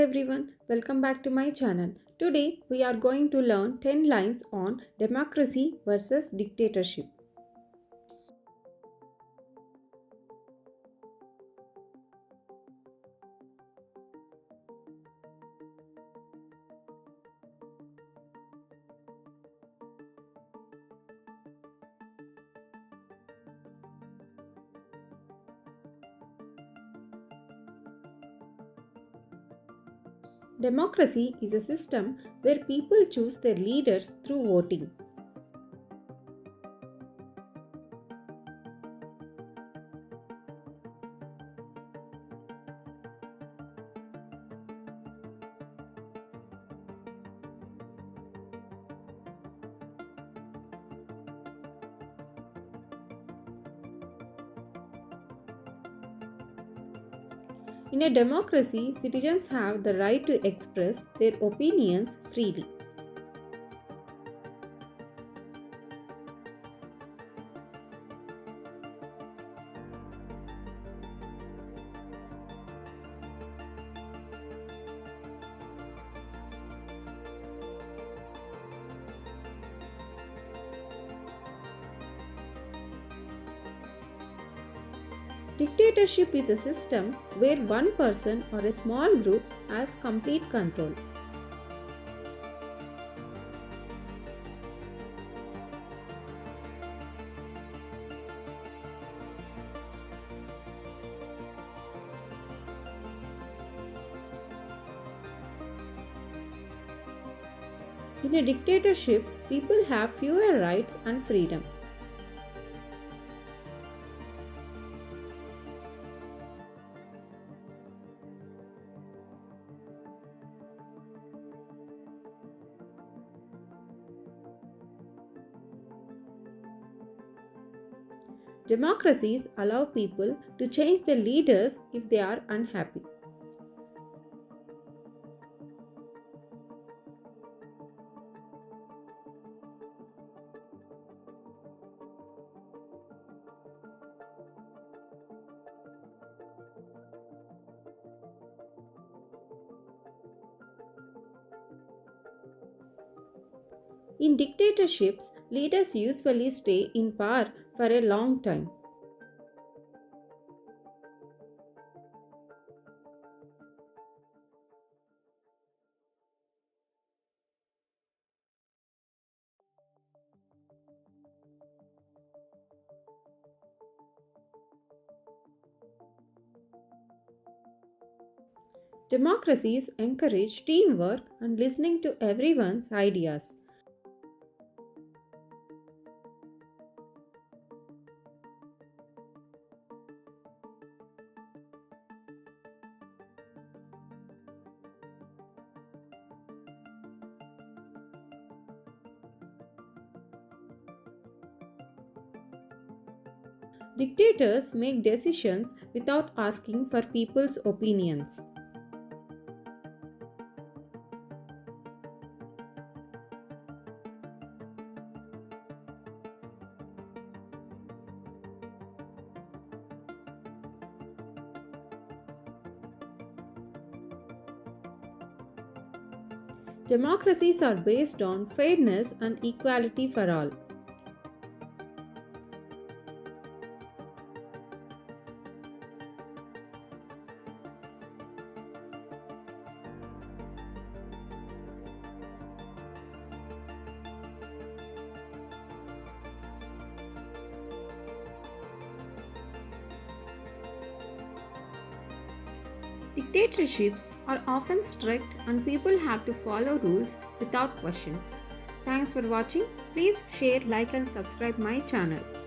everyone, welcome back to my channel. Today we are going to learn 10 lines on democracy versus dictatorship. Democracy is a system where people choose their leaders through voting. In a democracy, citizens have the right to express their opinions freely. Dictatorship is a system where one person or a small group has complete control. In a dictatorship, people have fewer rights and freedom. Democracies allow people to change their leaders if they are unhappy. In dictatorships, leaders usually stay in power for a long time. Democracies encourage teamwork and listening to everyone's ideas. Dictators make decisions without asking for people's opinions. Democracies are based on fairness and equality for all. Dictatorships are often strict and people have to follow rules without question. Thanks for watching. Please share, like and subscribe my channel.